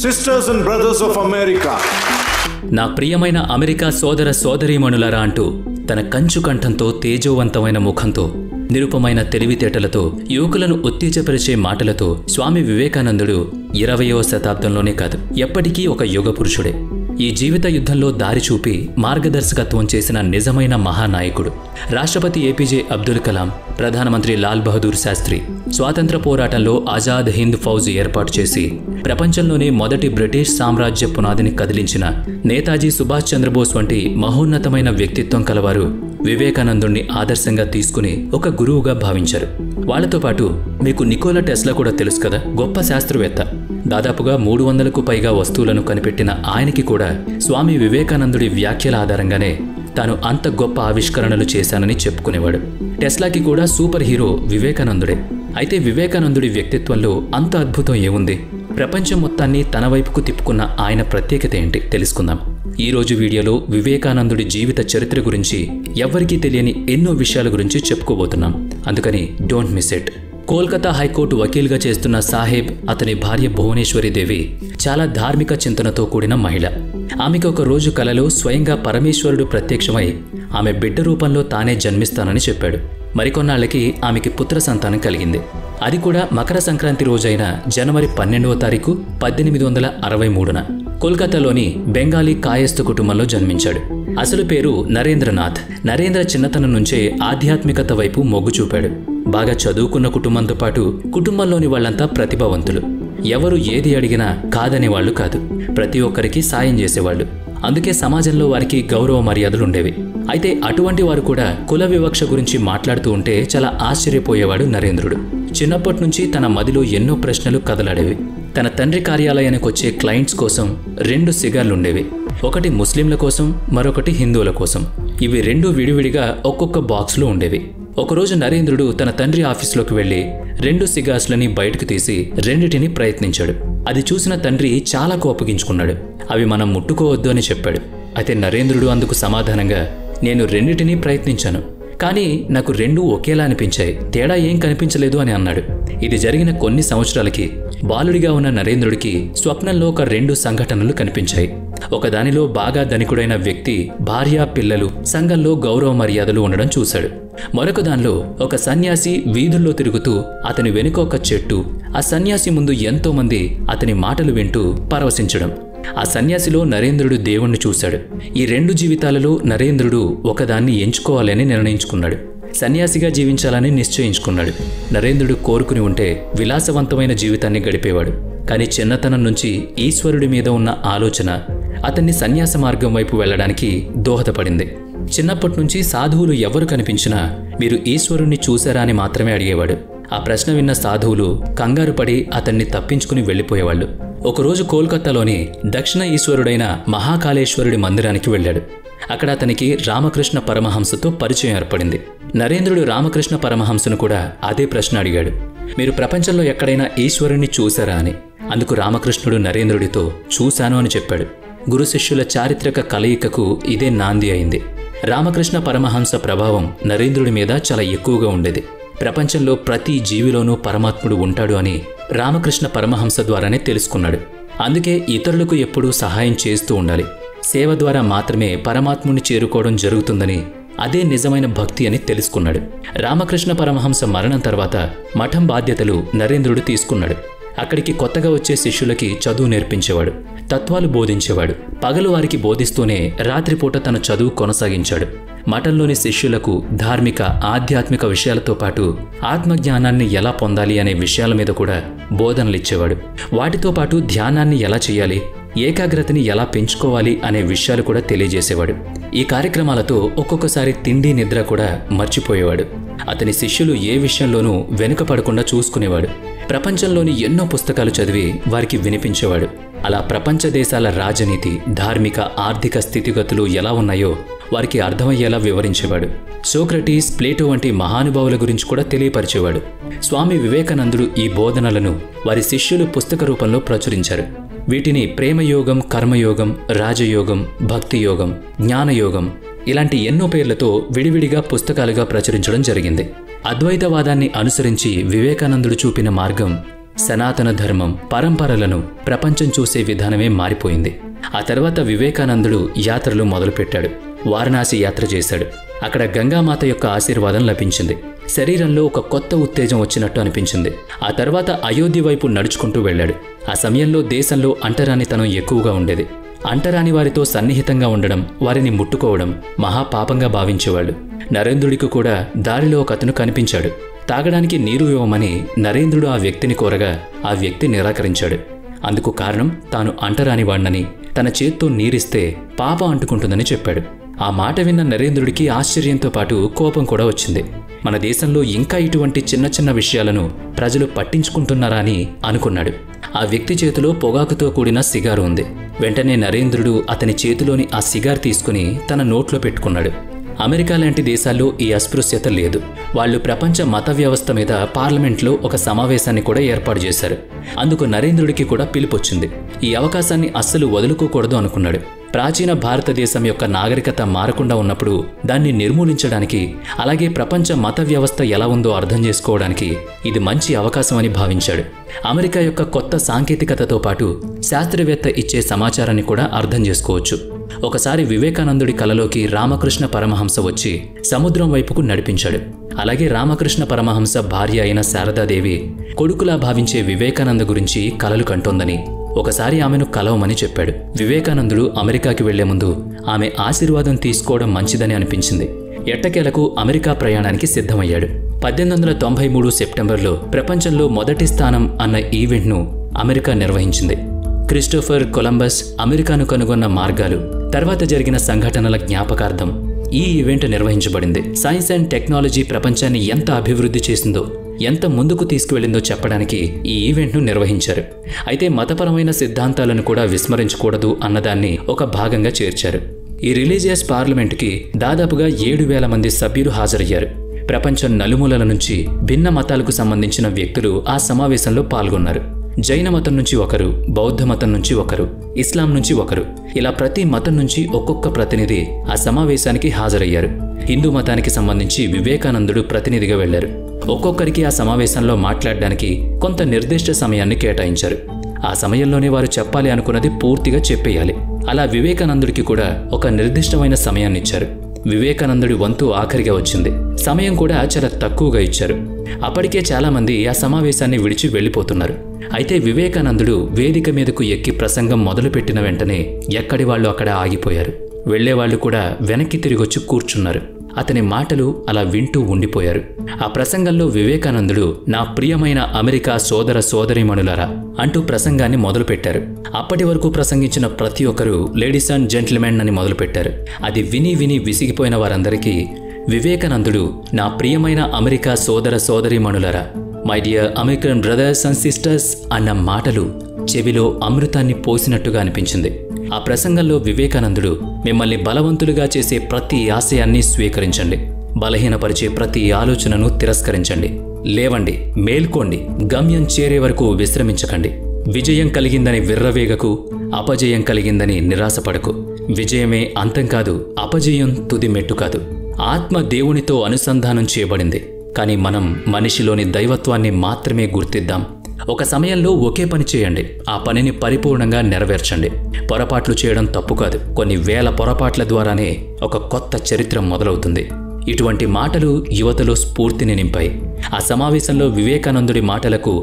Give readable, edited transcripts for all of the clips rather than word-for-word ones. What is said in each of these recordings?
sisters and brothers of America. నా ప్రియమైన America సోదర సోదరీమణులారా అంటూ తన కంచు కంఠంతో తేజోవంతమైన ముఖంతో నిరుపమైన తెలివితేటలతో యువకులను ఉత్తేజపరిచే మాటలతో స్వామి వివేకానందుడు 20వ శతాబ్దంలోనే కాదు ఎప్పటికీ ఒక యుగ పురుషుడే. ఈ జీవిత యుద్ధంలో దారి చూపి మార్గదర్శకత్వం చేసిన నిజమైన మహానాయకుడు. రాష్ట్రపతి ఏపీజే అబ్దుల్ కలాం, ప్రధానమంత్రి లాల్ బహదూర్ శాస్త్రి స్వాతంత్ర పోరాటంలో ఆజాద్ హింద్ ఫౌజ్ ఏర్పాటు చేసి ప్రపంచంలోనే మొదటి బ్రిటిష్ సామ్రాజ్య పునాదిని కదిలించిన నేతాజీ సుభాష్ చంద్రబోస్ వంటి మహోన్నతమైన వ్యక్తిత్వం కలవారు వివేకానందుణ్ణి ఆదర్శంగా తీసుకుని ఒక గురువుగా భావించారు. వాళ్లతో పాటు మీకు నికోలా టెస్లా కూడా తెలుసు కదా, గొప్ప శాస్త్రవేత్త. దాదాపుగా 300కు పైగా వస్తువులను కనిపెట్టిన ఆయనకి కూడా స్వామి వివేకానందుడి వ్యాఖ్యల ఆధారంగానే తాను అంత గొప్ప ఆవిష్కరణలు చేశానని చెప్పుకునేవాడు. టెస్లాకి కూడా సూపర్ హీరో వివేకానందుడే. అయితే వివేకానందుడి వ్యక్తిత్వంలో అంత అద్భుతం ఏముంది? ప్రపంచం మొత్తాన్ని తన వైపుకు తిప్పుకున్న ఆయన ప్రత్యేకత ఏంటి తెలుసుకుందాం. ఈ రోజు వీడియోలో వివేకానందుడి జీవిత చరిత్ర గురించి ఎవ్వరికీ తెలియని ఎన్నో విషయాల గురించి చెప్పుకోబోతున్నాం. అందుకని don't miss it. Kolkata high court వకీల్గా చేస్తున్న సాహెబ్, అతని భార్య భువనేశ్వరి దేవి చాలా ధార్మిక చింతనతో కూడిన మహిళ. ఆమెకు ఒక రోజు కలలో స్వయంగా పరమేశ్వరుడు ప్రత్యక్షమై ఆమె బిడ్డ రూపంలో తానే జన్మిస్తానని చెప్పాడు. మరికొన్నాళ్లకి ఆమెకి పుత్ర సంతానం కలిగింది. అది కూడా మకర సంక్రాంతి రోజైన జనవరి 12వ తారీఖు 1863న కోల్కతాలోని బెంగాలీ కాయస్థు కుటుంబంలో జన్మించాడు. అసలు పేరు నరేంద్రనాథ్. నరేంద్ర చిన్నతనం నుంచే ఆధ్యాత్మికత వైపు మొగ్గు చూపాడు. బాగా చదువుకున్న కుటుంబంతో పాటు కుటుంబంలోని వాళ్లంతా ప్రతిభావంతులు. ఎవరు ఏది అడిగినా కాదనేవాళ్లు కాదు. ప్రతి ఒక్కరికి సాయం చేసేవాళ్లు. అందుకే సమాజంలో వారికి గౌరవ మర్యాదలుండేవి. అయితే అటువంటి వారు కూడా కుల వివక్ష గురించి మాట్లాడుతూ ఉంటే చాలా ఆశ్చర్యపోయేవాడు నరేంద్రుడు. చిన్నప్పటి నుంచి తన మదిలో ఎన్నో ప్రశ్నలు కదలాడేవి. తన తండ్రి కార్యాలయానికి వచ్చే క్లయింట్స్ కోసం 2 సిగార్లుండేవి. ఒకటి ముస్లింల కోసం, మరొకటి హిందువుల కోసం. ఇవి 2 విడివిడిగా ఒక్కొక్క బాక్స్లో ఉండేవి. ఒకరోజు నరేంద్రుడు తన తండ్రి ఆఫీసులోకి వెళ్లి 2 సిగార్స్లని బయటకు తీసి రెండిటిని ప్రయత్నించాడు. అది చూసిన తండ్రి చాలా కోపగించుకున్నాడు. అవి మనం ముట్టుకోవద్దు అని చెప్పాడు. అయితే నరేంద్రుడు అందుకు సమాధానంగా, నేను రెండిటినీ ప్రయత్నించాను, కానీ నాకు 2 ఒకేలా అనిపించాయి, తేడా ఏం కనిపించలేదు అని అన్నాడు. ఇది జరిగిన కొన్ని సంవత్సరాలకి బాలుడిగా ఉన్న నరేంద్రుడికి స్వప్నంలో ఒక 2 సంఘటనలు కనిపించాయి. ఒకదానిలో బాగా ధనికుడైన వ్యక్తి భార్య, పిల్లలు, సంఘంలో గౌరవ మర్యాదలు ఉండడం చూశాడు. మరొక దానిలో ఒక సన్యాసి వీధుల్లో తిరుగుతూ, అతని వెనుక ఒక చెట్టు, ఆ సన్యాసి ముందు ఎంతో మంది అతని మాటలు వింటూ పరవశించడం. ఆ సన్యాసిలో నరేంద్రుడు దేవుణ్ణి చూశాడు. ఈ 2 జీవితాలలో నరేంద్రుడు ఒకదాన్ని ఎంచుకోవాలని నిర్ణయించుకున్నాడు. సన్యాసిగా జీవించాలని నిశ్చయించుకున్నాడు. నరేంద్రుడు కోరుకుని ఉంటే విలాసవంతమైన జీవితాన్ని గడిపేవాడు. కానీ చిన్నతనం నుంచి ఈశ్వరుడి మీద ఉన్న ఆలోచన అతన్ని సన్యాస మార్గం వైపు వెళ్లడానికి దోహదపడింది. చిన్నప్పటి నుంచి సాధువులు ఎవరు కనిపించినా మీరు ఈశ్వరుణ్ణి చూశారా అని మాత్రమే అడిగేవాడు. ఆ ప్రశ్న విన్న సాధువులు కంగారు పడి అతన్ని తప్పించుకుని వెళ్లిపోయేవాళ్లు. ఒకరోజు కోల్కతాలోని దక్షిణ ఈశ్వరుడైన మహాకాళేశ్వరుడి మందిరానికి వెళ్ళాడు. అక్కడ అతనికి రామకృష్ణ పరమహంసతో పరిచయం ఏర్పడింది. నరేంద్రుడు రామకృష్ణ పరమహంసను కూడా అదే ప్రశ్న అడిగాడు, మీరు ప్రపంచంలో ఎక్కడైనా ఈశ్వరుణ్ణి చూశారా అని. అందుకు రామకృష్ణుడు నరేంద్రుడితో చూశాను అని చెప్పాడు. గురు శిష్యుల చారిత్రక కలయికకు ఇదే నాంది అయింది. రామకృష్ణ పరమహంస ప్రభావం నరేంద్రుడి మీద చాలా ఎక్కువగా ఉండేది. ప్రపంచంలో ప్రతి జీవిలోనూ పరమాత్ముడు ఉంటాడు అని రామకృష్ణ పరమహంస ద్వారానే తెలుసుకున్నాడు. అందుకే ఇతరులకు ఎప్పుడూ సహాయం చేస్తూ ఉండాలి. సేవ ద్వారా మాత్రమే పరమాత్ముని చేరుకోవడం జరుగుతుందని, అదే నిజమైన భక్తి అని తెలుసుకున్నాడు. రామకృష్ణ పరమహంస మరణం తర్వాత మఠం బాధ్యతలు నరేంద్రుడు తీసుకున్నాడు. అక్కడికి కొత్తగా వచ్చే శిష్యులకి చదువు నేర్పించేవాడు, తత్వాలు బోధించేవాడు. పగలు వారికి బోధిస్తూనే రాత్రిపూట తన చదువు కొనసాగించాడు. మఠంలోని శిష్యులకు ధార్మిక, ఆధ్యాత్మిక విషయాలతో పాటు ఆత్మజ్ఞానాన్ని ఎలా పొందాలి అనే విషయాల మీద కూడా బోధనలిచ్చేవాడు. వాటితో పాటు ధ్యానాన్ని ఎలా చేయాలి, ఏకాగ్రతని ఎలా పెంచుకోవాలి అనే విషయాలు కూడా తెలియజేసేవాడు. ఈ కార్యక్రమాలతో ఒక్కొక్కసారి తిండి, నిద్ర కూడా మర్చిపోయేవాడు. అతని శిష్యులు ఏ విషయంలోనూ వెనుకపడకుండా చూసుకునేవాడు. ప్రపంచంలోని ఎన్నో పుస్తకాలు చదివి వారికి వినిపించేవాడు. అలా ప్రపంచ దేశాల రాజనీతి, ధార్మిక, ఆర్థిక స్థితిగతులు ఎలా ఉన్నాయో వారికి అర్థమయ్యేలా వివరించేవాడు. సోక్రటీస్, ప్లేటో వంటి మహానుభావుల గురించి కూడా తెలియపరిచేవాడు. స్వామి వివేకానందుడు ఈ బోధనలను వారి శిష్యులు పుస్తక రూపంలో ప్రచురించారు. వీటిని ప్రేమయోగం, కర్మయోగం, రాజయోగం, భక్తి యోగం, జ్ఞానయోగం ఇలాంటి ఎన్నో పేర్లతో విడివిడిగా పుస్తకాలుగా ప్రచురించడం జరిగింది. అద్వైతవాదాన్ని అనుసరించి వివేకానందుడు చూపిన మార్గం సనాతన ధర్మం, పరంపరలను ప్రపంచం చూసే విధానమే మారిపోయింది. ఆ తర్వాత వివేకానందుడు యాత్రలు మొదలుపెట్టాడు. వారణాసి యాత్ర చేశాడు. అక్కడ గంగామాత యొక్క ఆశీర్వాదం లభించింది. శరీరంలో ఒక కొత్త ఉత్తేజం వచ్చినట్టు అనిపించింది. ఆ తర్వాత అయోధ్య వైపు నడుచుకుంటూ వెళ్ళాడు. ఆ సమయంలో దేశంలో అంటరానితనం ఎక్కువగా ఉండేది. అంటరాని వారితో సన్నిహితంగా ఉండడం, వారిని ముట్టుకోవడం మహాపాపంగా భావించేవాళ్ళు. నరేంద్రుడికి కూడా దారిలో ఒక అతను కనిపించాడు. తాగడానికి నీరు ఇవ్వమని నరేంద్రుడు ఆ వ్యక్తిని కోరగా ఆ వ్యక్తి నిరాకరించాడు. అందుకు కారణం తాను అంటరానివాణ్ణని, తన చేత్తో నీరిస్తే పాపం అంటుకుంటుందని చెప్పాడు. ఆ మాట విన్న నరేంద్రుడికి ఆశ్చర్యంతో పాటు కోపం కూడా వచ్చింది. మన దేశంలో ఇంకా ఇటువంటి చిన్న చిన్న విషయాలను ప్రజలు పట్టించుకుంటున్నారా అని అనుకున్నాడు. ఆ వ్యక్తి చేతిలో పొగాకుతో కూడిన సిగారు ఉంది. వెంటనే నరేంద్రుడు అతని చేతిలోని ఆ సిగార్ తీసుకుని తన నోట్లో పెట్టుకున్నాడు. అమెరికా లాంటి దేశాల్లో ఈ అస్పృశ్యత లేదు. వాళ్ళు ప్రపంచ మత వ్యవస్థ మీద పార్లమెంట్లో ఒక సమావేశాన్ని కూడా ఏర్పాటు చేశారు. అందుకు నరేంద్రుడికి కూడా పిలుపొచ్చింది. ఈ అవకాశాన్ని అస్సలు వదులుకోకూడదు అనుకున్నాడు. ప్రాచీన భారతదేశం యొక్క నాగరికత మారకుండా ఉన్నప్పుడు దాన్ని నిర్మూలించడానికి, అలాగే ప్రపంచ మత వ్యవస్థ ఎలా ఉందో అర్థం చేసుకోవడానికి ఇది మంచి అవకాశం అని భావించాడు. అమెరికా యొక్క కొత్త సాంకేతికతతో పాటు శాస్త్రవేత్త ఇచ్చే సమాచారాన్ని కూడా అర్థం చేసుకోవచ్చు. ఒకసారి వివేకానందుడి కలలోకి రామకృష్ణ పరమహంస వచ్చి సముద్రం వైపుకు నడిపించాడు. అలాగే రామకృష్ణ పరమహంస భార్య అయిన శారదాదేవి కొడుకులా భావించే వివేకానంద గురించి కలలు కంటోందని, ఒకసారి ఆమెను కలవమని చెప్పాడు. వివేకానందుడు అమెరికాకి వెళ్లే ముందు ఆమె ఆశీర్వాదం తీసుకోవడం మంచిదని అనిపించింది. ఎట్టకేలకు అమెరికా ప్రయాణానికి సిద్ధమయ్యాడు. 1893 సెప్టెంబర్లో ప్రపంచంలో మొదటి స్థానం అన్న ఈవెంట్ను అమెరికా నిర్వహించింది. క్రిస్టోఫర్ కొలంబస్ అమెరికాను కనుగొన్న మార్గాలు, తర్వాత జరిగిన సంఘటనల జ్ఞాపకార్థం ఈ ఈవెంట్ నిర్వహించబడింది. సైన్స్ అండ్ టెక్నాలజీ ప్రపంచాన్ని ఎంత అభివృద్ధి చేసిందో, ఎంత ముందుకు తీసుకువెళ్లిందో చెప్పడానికి ఈ ఈవెంట్ను నిర్వహించారు. అయితే మతపరమైన సిద్ధాంతాలను కూడా విస్మరించకూడదు అన్నదాన్ని ఒక భాగంగా చేర్చారు. ఈ రిలీజియస్ పార్లమెంటుకి దాదాపుగా 7,000 మంది సభ్యులు హాజరయ్యారు. ప్రపంచం నలుమూలల నుంచి భిన్న మతాలకు సంబంధించిన వ్యక్తులు ఆ సమావేశంలో పాల్గొన్నారు. జైన మతం నుంచి ఒకరు, బౌద్ధ మతం నుంచి ఒకరు, ఇస్లాం నుంచి ఒకరు, ఇలా ప్రతి మతం నుంచి ఒక్కొక్క ప్రతినిధి ఆ సమావేశానికి హాజరయ్యారు. హిందూ మతానికి సంబంధించి వివేకానందుడు ప్రతినిధిగా వెళ్లారు. ఒక్కొక్కరికి ఆ సమావేశంలో మాట్లాడడానికి కొంత నిర్దిష్ట సమయాన్ని కేటాయించారు. ఆ సమయంలోనే వారు చెప్పాలి అనుకున్నది పూర్తిగా చెప్పేయాలి. అలా వివేకానందుడికి కూడా ఒక నిర్దిష్టమైన సమయాన్ని ఇచ్చారు. వివేకానందుడి వంతు ఆఖరిగా వచ్చింది. సమయం కూడా చాలా తక్కువగా ఇచ్చారు. అప్పటికే చాలామంది ఆ సమావేశాన్ని విడిచి వెళ్లిపోతున్నారు. అయితే వివేకానందుడు వేదిక మీదకు ఎక్కి ప్రసంగం మొదలుపెట్టిన వెంటనే ఎక్కడి వాళ్ళు అక్కడ ఆగిపోయారు. వెళ్లేవాళ్లు కూడా వెనక్కి తిరిగొచ్చి కూర్చున్నారు. అతని మాటలు అలా వింటూ ఉండిపోయారు. ఆ ప్రసంగంలో వివేకానందుడు, నా ప్రియమైన అమెరికా సోదర సోదరీమణులారా అంటూ ప్రసంగాన్ని మొదలుపెట్టారు. అప్పటి వరకు ప్రసంగించిన ప్రతి ఒక్కరూ లేడీస్ అండ్ జెంటిల్మెన్ అని మొదలుపెట్టారు. అది విని విని విసిగిపోయిన వారందరికీ వివేకానందుడు, నా ప్రియమైన అమెరికా సోదర సోదరీమణులారా, my dear American brothers and sisters అన్న మాటలు చెవిలో అమృతాన్ని పోసినట్టుగా అనిపించింది. ఆ ప్రసంగంలో వివేకానందుడు, మిమ్మల్ని బలవంతులుగా చేసే ప్రతి ఆశయాన్ని స్వీకరించండి, బలహీనపరిచే ప్రతి ఆలోచనను తిరస్కరించండి, లేవండి, మేల్కోండి, గమ్యం చేరే వరకు విశ్రమించకండి, విజయం కలిగిందని విర్రవేగకు, అపజయం కలిగిందని నిరాశపడకు, విజయమే అంతం కాదు, అపజయం తుది మెట్టు కాదు. ఆత్మ దేవునితో అనుసంధానం చేయబడింది, కానీ మనం మనిషిలోని దైవత్వాన్ని మాత్రమే గుర్తిద్దాం. ఒక సమయంలో ఒకే పని చేయండి, ఆ పనిని పరిపూర్ణంగా నెరవేర్చండి. పొరపాట్లు చేయడం తప్పు కాదు, కొన్ని వేల పొరపాట్ల ద్వారానే ఒక కొత్త చరిత్ర మొదలవుతుంది. ఇటువంటి మాటలు యువతలో స్ఫూర్తిని నింపాయి. ఆ సమావేశంలో వివేకానందుడి మాటలకు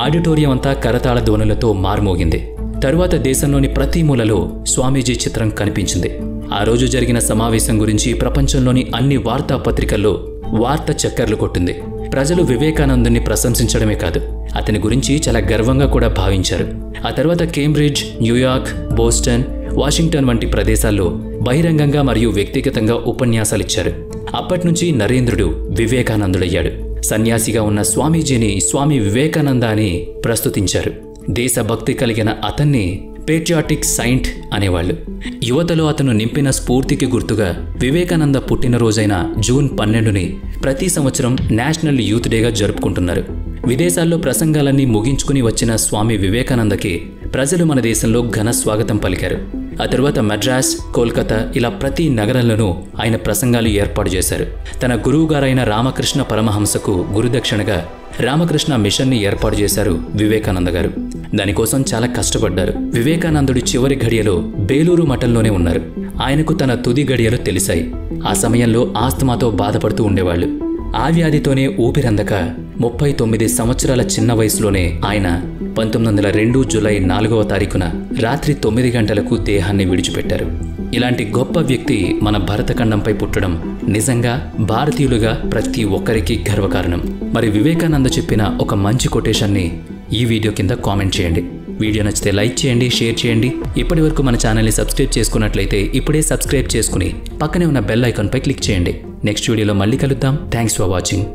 ఆడిటోరియం అంతా కరతాళ ధ్వనులతో మార్మోగింది. తరువాత దేశంలోని ప్రతి మూలలో స్వామీజీ చిత్రం కనిపించింది. ఆ రోజు జరిగిన సమావేశం గురించి ప్రపంచంలోని అన్ని వార్తాపత్రికల్లో వార్త చక్కర్లు కొట్టింది. ప్రజలు వివేకానందుని ప్రశంసించడమే కాదు, అతని గురించి చాలా గర్వంగా కూడా భావించారు. ఆ తర్వాత కేంబ్రిడ్జ్, న్యూయార్క్, బోస్టన్, వాషింగ్టన్ వంటి ప్రదేశాల్లో బహిరంగంగా మరియు వ్యక్తిగతంగా ఉపన్యాసాలిచ్చారు. అప్పటినుంచి నరేంద్రుడు వివేకానందుడయ్యాడు. సన్యాసిగా ఉన్న స్వామీజీని స్వామి వివేకానంద అని ప్రస్తుతించారు. దేశభక్తి కలిగిన అతన్ని పేట్రియాటిక్ సైంట్ అనేవాళ్లు. యువతలో అతను నింపిన స్ఫూర్తికి గుర్తుగా వివేకానంద పుట్టినరోజైన జూన్ 12ని ప్రతి సంవత్సరం నేషనల్ యూత్ డేగా జరుపుకుంటున్నారు. విదేశాల్లో ప్రసంగాలన్నీ ముగించుకుని వచ్చిన స్వామి వివేకానందకి ప్రజలు మన దేశంలో ఘన స్వాగతం పలికారు. ఆ తరువాత మద్రాస్, కోల్కతా ఇలా ప్రతి నగరంలోనూ ఆయన ప్రసంగాలు ఏర్పాటు చేశారు. తన గురువుగారైన రామకృష్ణ పరమహంసకు గురుదక్షిణగా రామకృష్ణ మిషన్ని ఏర్పాటు చేశారు వివేకానంద గారు. దానికోసం చాలా కష్టపడ్డారు. వివేకానందుడి చివరి ఘడియలో బేలూరు మఠంలోనే ఉన్నారు. ఆయనకు తన తుది గడియలు తెలిసాయి. ఆ సమయంలో ఆస్తమాతో బాధపడుతూ ఉండేవాళ్లు. ఆ వ్యాధితోనే ఊపిరందక 39 సంవత్సరాల చిన్న వయసులోనే ఆయన 1902 జూలై 4వ తారీఖున రాత్రి 9 గంటలకు దేహాన్ని విడిచిపెట్టారు. ఇలాంటి గొప్ప వ్యక్తి మన భరతఖండంపై పుట్టడం నిజంగా భారతీయులుగా ప్రతి ఒక్కరికి గర్వకారణం. మరి వివేకానంద చెప్పిన ఒక మంచి కొటేషన్ని ఈ వీడియో కింద కామెంట్ చేయండి. వీడియో నచ్చితే లైక్ చేయండి, షేర్ చేయండి. ఇప్పటి వరకు మన ఛానల్ని సబ్స్క్రైబ్ చేసుకున్నట్లయితే ఇప్పుడే సబ్స్క్రైబ్ చేసుకుని పక్కనే ఉన్న బెల్ ఐకాన్పై క్లిక్ చేయండి. నెక్స్ట్ వీడియోలో మళ్ళీ కలుద్దాం. Thanks for watching.